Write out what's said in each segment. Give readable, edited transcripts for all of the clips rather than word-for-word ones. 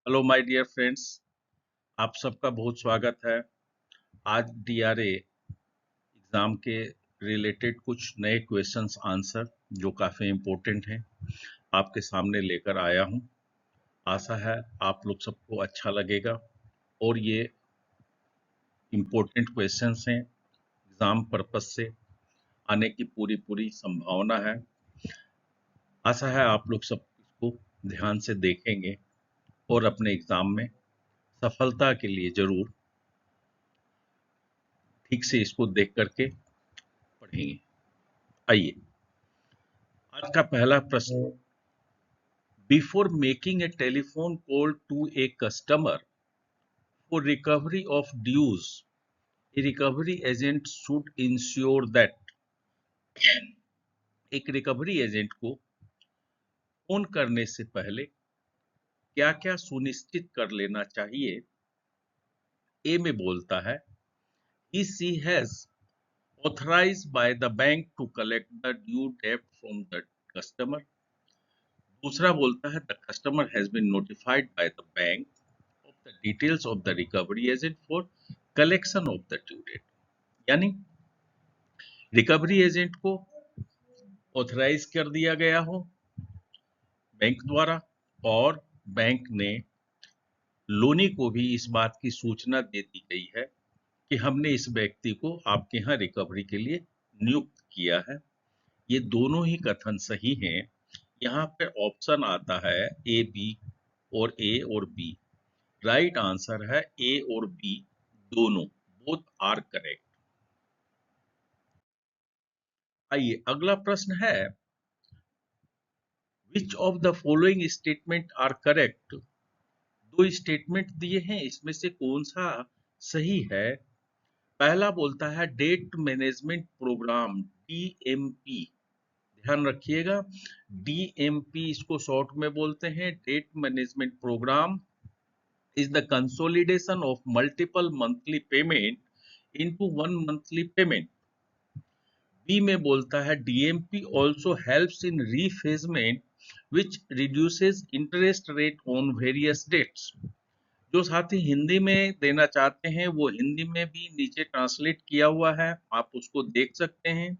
Hello my dear friends, आप सबका बहुत स्वागत है। आज डीआरए एग्जाम के रिलेटेड कुछ नए क्वेश्चंस आंसर जो काफ़ी इम्पोर्टेंट हैं आपके सामने लेकर आया हूं। आशा है आप लोग सबको अच्छा लगेगा और ये इम्पोर्टेंट क्वेश्चंस हैं, एग्जाम पर्पस से आने की पूरी पूरी संभावना है। आशा है आप लोग सब इसको ध्यान से देखेंगे और अपने एग्जाम में सफलता के लिए जरूर ठीक से इसको देख करके पढ़ेंगे। आइए, आज का पहला प्रश्न। Before making a telephone call to a customer for recovery of dues, a recovery agent should ensure that. एक रिकवरी एजेंट को फोन करने से पहले क्या क्या सुनिश्चित कर लेना चाहिए? ए में बोलता है ही सी has authorized by the bank to collect the due debt from the customer। दूसरा बोलता है the customer has been notified by the bank of the details of the recovery agent for collection of the due debt। यानी recovery agent को authorise कर दिया गया हो bank द्वारा और बैंक ने लोनी को भी इस बात की सूचना दे दी गई है कि हमने इस व्यक्ति को आपके यहाँ रिकवरी के लिए नियुक्त किया है। ये दोनों ही कथन सही हैं। यहाँ पे ऑप्शन आता है ए और बी। राइट आंसर है ए और बी दोनों, बोथ आर करेक्ट। आइए, अगला प्रश्न है which of the following statement are correct. दो स्टेटमेंट दिए हैं, इसमें से कौन सा सही है? पहला बोलता है डेट मैनेजमेंट प्रोग्राम डीएमपी। ध्यान रखिएगा, डीएमपी इसको शॉर्ट में बोलते हैं। Debt management program is the consolidation of multiple monthly payment into one monthly payment। B में बोलता है DMP also helps in refacement which reduces interest rate on various dates। जो साथी हिंदी में देना चाहते हैं वो हिंदी में भी नीचे ट्रांसलेट किया हुआ है, आप उसको देख सकते हैं।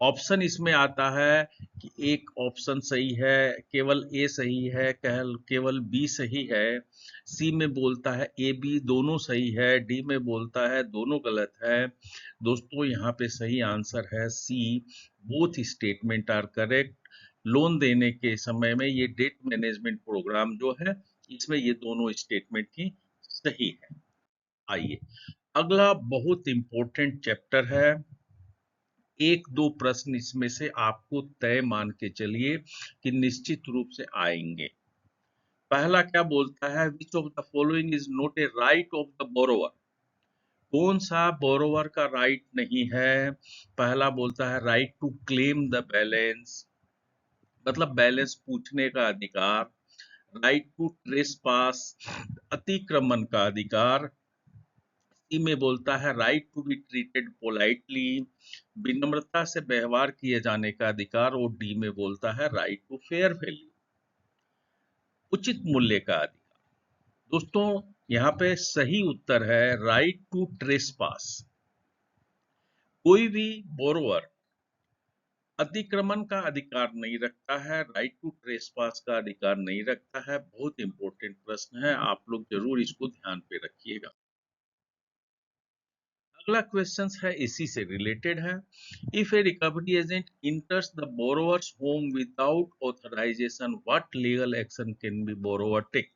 ऑप्शन इसमें आता है कि एक ऑप्शन सही है, केवल ए सही है, केवल बी सही है। सी में बोलता है ए बी दोनों सही है, डी में बोलता है दोनों गलत है। दोस्तों, यहाँ पे सही आंसर है C, both statement are correct. Loan देने के समय में ये डेट मैनेजमेंट प्रोग्राम जो है इसमें ये दोनों स्टेटमेंट ही सही है। आइए, अगला बहुत इंपॉर्टेंट चैप्टर है। एक दो प्रश्न इसमें से आपको तय मान के चलिए कि निश्चित रूप से आएंगे। पहला क्या बोलता है which of the following is not a right of the borrower. कौन सा बोरोवर का राइट नहीं है? पहला बोलता है right to claim the balance, मतलब बैलेंस पूछने का अधिकार। राइट टू ट्रेस पास, अतिक्रमण का अधिकार। सी में बोलता है right to be treated politely, विनम्रता से व्यवहार किए जाने का अधिकार। और डी में बोलता है राइट टू फेयर वैल्यू, उचित मूल्य का अधिकार। दोस्तों, यहाँ पे सही उत्तर है राइट टू ट्रेस पास। कोई भी बोरोवर अतिक्रमण का अधिकार नहीं रखता है, राइट टू ट्रेस पास का अधिकार नहीं रखता है। बहुत इंपॉर्टेंट प्रश्न है, आप लोग जरूर इसको ध्यान पे रखिएगा। अगला क्वेश्चन है इसी से रिलेटेड है। If a recovery agent enters the borrower's home without authorization what legal action can be borrower take.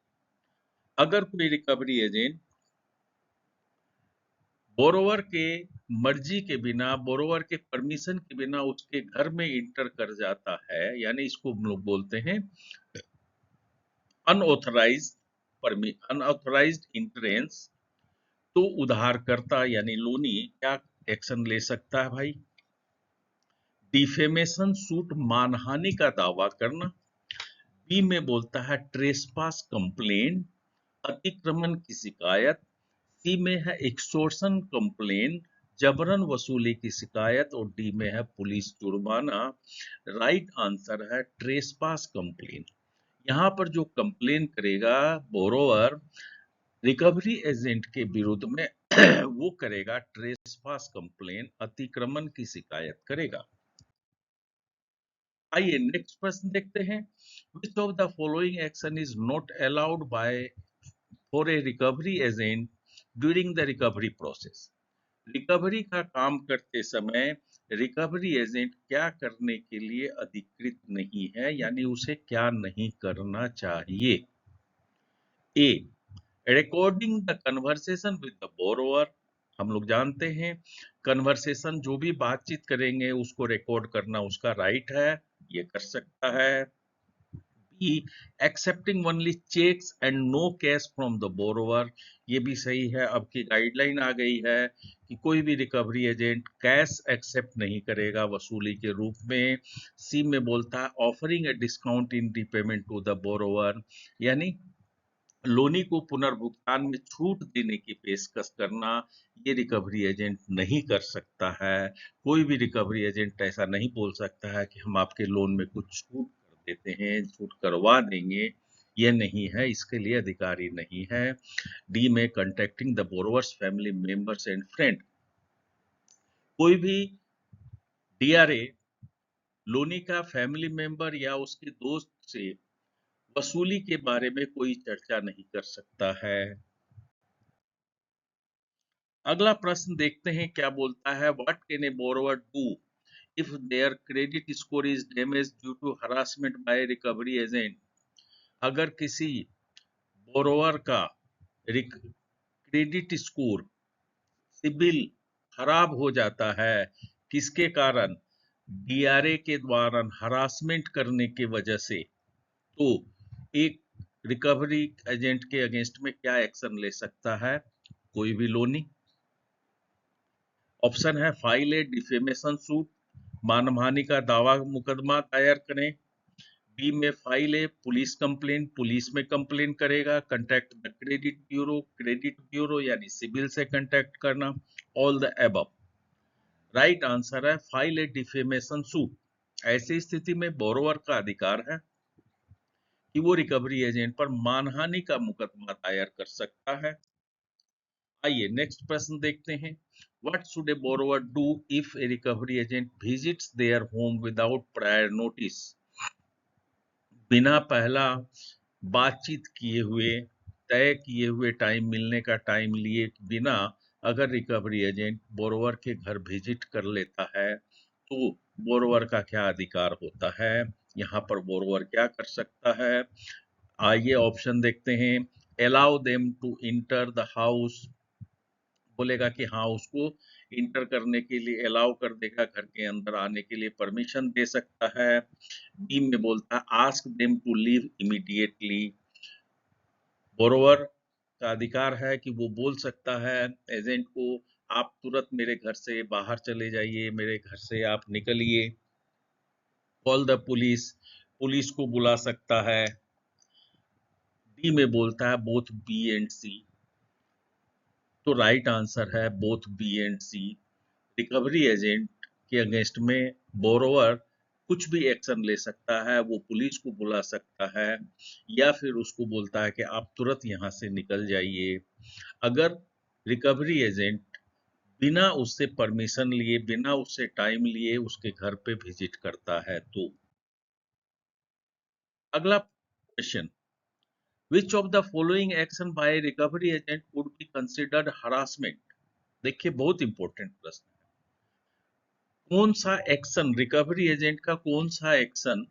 अगर कोई रिकवरी एजेंट बोरोवर के मर्जी के बिना, बोरोवर के परमिशन के बिना उसके घर में इंटर कर जाता है, यानी इसको हम लोग बोलते हैं अनऑथराइज्ड इंट्रेंस, तो उधारकर्ता यानी लोनी क्या एक्शन ले सकता है भाई? डिफेमेशन सूट, मानहानि का दावा करना। बी में बोलता है ट्रेसपास कंप्लेन, अतिक्रमण की शिकायत। सी में है एक्सटॉर्शन कंप्लेन, जबरन वसूली की शिकायत। और डी में है पुलिस जुर्माना। राइट आंसर है ट्रेसपास कंप्लेन। यहाँ पर जो कंप्लेन करेगा बोरोवर रिकवरी एजेंट के विरुद्ध में वो करेगा ट्रेसपास कंप्लेन, अतिक्रमण की शिकायत करेगा। आइए नेक्स्ट प्रश्न देखते हैं। विच of the following action is not allowed by for a recovery agent during the recovery process? Recovery का काम करते समय रिकवरी एजेंट क्या करने के लिए अधिकृत नहीं है, यानी उसे क्या नहीं करना चाहिए? A recording the conversation with the borrower, हम लोग जानते हैं कन्वर्सेशन जो भी बातचीत करेंगे उसको रिकॉर्ड करना उसका राइट है, ये कर सकता है। B excepting only cheques and no cash from the borrower, ये भी सही है। अब की गाइडलाइन आ गई है कि कोई भी रिकवरी एजेंट कैश एक्सेप्ट नहीं करेगा वसूली के रूप में। सी में बोलता है offering a discount in repayment to the borrower, यानी लोनी को पुनर्भुगतान में छूट देने की पेशकश करना, ये रिकवरी एजेंट नहीं कर सकता है। कोई भी रिकवरी एजेंट ऐसा नहीं बोल सकता है कि हम आपके लोन में कुछ छूट कर देते हैं, छूट करवा देंगे, ये नहीं है, इसके लिए अधिकारी नहीं है। डी में contacting the borrowers family members and friend, कोई भी डीआरए लोनी का फैमिली मेंबर या उसके दोस्त से वसूली के बारे में कोई चर्चा नहीं कर सकता है। अगला प्रश्न देखते हैं क्या बोलता है। What can a borrower do if their credit score is damage due to harassment by recovery agent? अगर किसी बोरोवर का क्रेडिट स्कोर, सिबिल खराब हो जाता है, किसके कारण? डीआरए के द्वारा हरासमेंट करने की वजह से, तो एक रिकवरी एजेंट के अगेंस्ट में क्या एक्शन ले सकता है? कोई भी लोनी। ऑप्शन है फाइल ए डिफेमेशन सूट, मानहानि का दावा मुकदमा दायर करें। बी में file a police complain, police में कंप्लेन करेगा। कंटेक्ट द क्रेडिट ब्यूरो यानी सिविल से कंटेक्ट करना। All the above. Right answer है फाइल ए डिफेमेशन सूट। ऐसी स्थिति में बोरोवर का अधिकार है कि वो रिकवरी एजेंट पर मानहानि का मुकदमा दायर कर सकता है। आइए नेक्स्ट प्रश्न देखते हैं। What should a borrower do if a recovery agent visits their home without prior notice? बिना पहला बातचीत किए हुए, तय किए हुए टाइम, मिलने का टाइम लिए बिना अगर रिकवरी एजेंट बोरोवर के घर विजिट कर लेता है तो बोरोवर का क्या अधिकार होता है? यहाँ पर बोरोवर क्या कर सकता है? आइए ऑप्शन देखते हैं। Allow them to enter the house, बोलेगा कि हाँ उसको इंटर करने के लिए अलाउ कर देगा, घर के अंदर आने के लिए परमिशन दे सकता है। बी में बोलता है ask them to leave immediately, borrower का अधिकार है कि वो बोल सकता है एजेंट को आप तुरंत मेरे घर से बाहर चले जाइए, मेरे घर से आप निकलिए। कॉल द पुलिस, पुलिस को बुला सकता है। डी में बोलता है बोथ बी एंड सी, तो राइट आंसर है both B and C. Recovery agent के अगेंस्ट में बोरोवर कुछ भी एक्शन ले सकता है, वो पुलिस को बुला सकता है या फिर उसको बोलता है कि आप तुरंत यहाँ से निकल जाइए। अगर रिकवरी एजेंट बिना उससे परमिशन लिए, बिना उससे टाइम लिए उसके घर पे विजिट करता है तो। अगला question, which of the following action by recovery agent would be considered harassment? देखिए बहुत इंपॉर्टेंट प्रश्न, कौन सा एक्शन, रिकवरी एजेंट का कौन सा एक्शन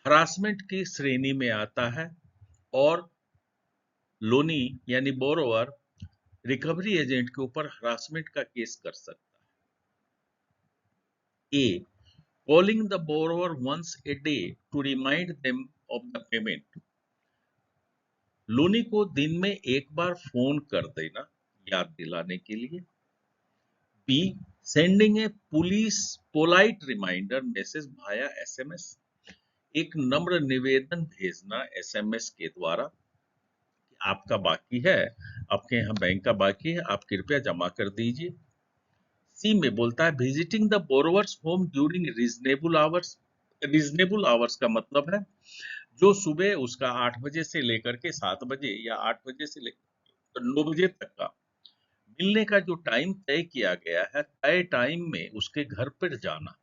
हरासमेंट की श्रेणी में आता है और लोनी यानी बोरोवर रिकवरी एजेंट के ऊपर हरासमेंट का केस कर सकता है? A calling the borrower once a day to remind them of the payment, loanee को दिन में एक बार फोन कर देना याद दिलाने के लिए। B sending a police polite reminder message via SMS, एक नम्र निवेदन भेजना एसएमएस के द्वारा कि आपका बाकी है, आपके यहाँ बैंक का बाकी है, आप कृपया जमा कर दीजिए। सी में बोलता है visiting the borrower's home during reasonable hours, reasonable hours का मतलब है जो सुबह उसका 8 बजे से लेकर के 7 बजे या 8 बजे से लेकर 9 बजे तक का मिलने का जो टाइम तय किया गया है, तय टाइम में उसके घर पर जाना।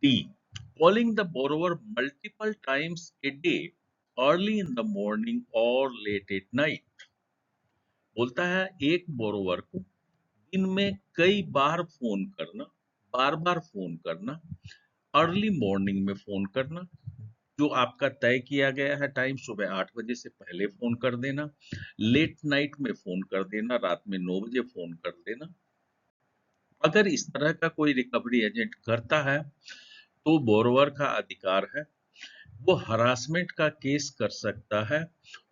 D, calling the borrower multiple times a day, early in the morning or late at night। बोलता है एक बोरोवर को दिन में कई बार फोन करना, बार बार फोन करना, अर्ली मॉर्निंग में फोन करना, जो आपका तय किया गया है टाइम सुबह 8 बजे से पहले फोन कर देना, लेट नाइट में फोन कर देना, रात में 9 बजे फोन कर देना। अगर इस तरह का कोई रिकवरी एजेंट करता है तो बोरोवर का अधिकार है, वो हरासमेंट का केस कर सकता है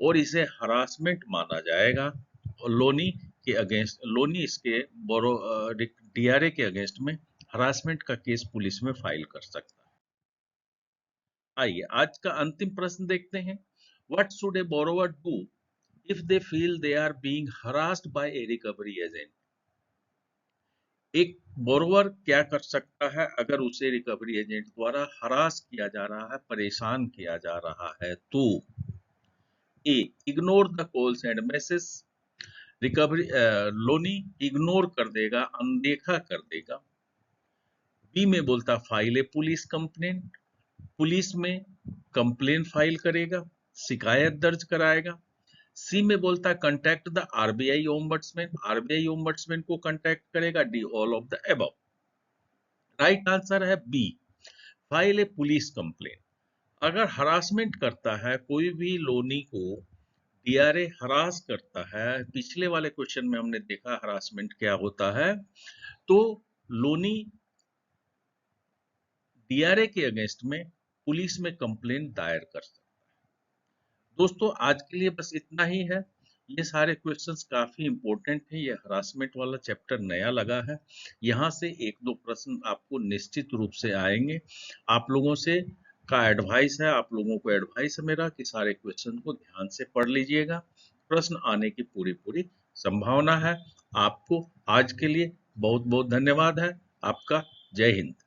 और इसे हरासमेंट माना जाएगा। और लोनी इसके बोरो डीआरए के अगेंस्ट में हरासमेंट का केस पुलिस में फाइल कर सकता है। आइए आज का अंतिम प्रश्न देखते हैं। What should a borrower do if they feel they are being harassed by a recovery agent. एक बोरोवर क्या कर सकता है अगर उसे रिकवरी एजेंट द्वारा हरास किया जा रहा है, परेशान किया जा रहा है तो। A, ignore the calls and message. Recovery loanee ignore कर देगा, अनदेखा कर देगा। बी में बोलता file a police complaint, police में कंप्लेन फाइल करेगा, शिकायत दर्ज कराएगा। सी में बोलता contact the RBI ombudsman, RBI ombudsman को कंटेक्ट करेगा। D, all of the above. Right answer है B, file a police complain. अगर हरासमेंट करता है कोई भी लोनी को, डीआरए हरास करता है, पिछले वाले क्वेश्चन में हमने देखा हरासमेंट क्या होता है, तो लोनी डीआरए के अगेंस्ट में पुलिस में कंप्लेंट दायर कर सकता है। दोस्तों आज के लिए बस इतना ही है। ये सारे क्वेश्चंस काफी इंपॉर्टेंट हैं। ये हरासमेंट वाला चैप्टर नया लगा है, यहाँ से एक दो प्रश्न आपको निश्चित रूप से आएंगे। आप लोगों से का एडवाइस है, आप लोगों को एडवाइस है मेरा कि सारे क्वेश्चन को ध्यान से पढ़ लीजिएगा। प्रश्न आने की पूरी पूरी संभावना है। आपको आज के लिए बहुत बहुत धन्यवाद है। आपका जय हिंद।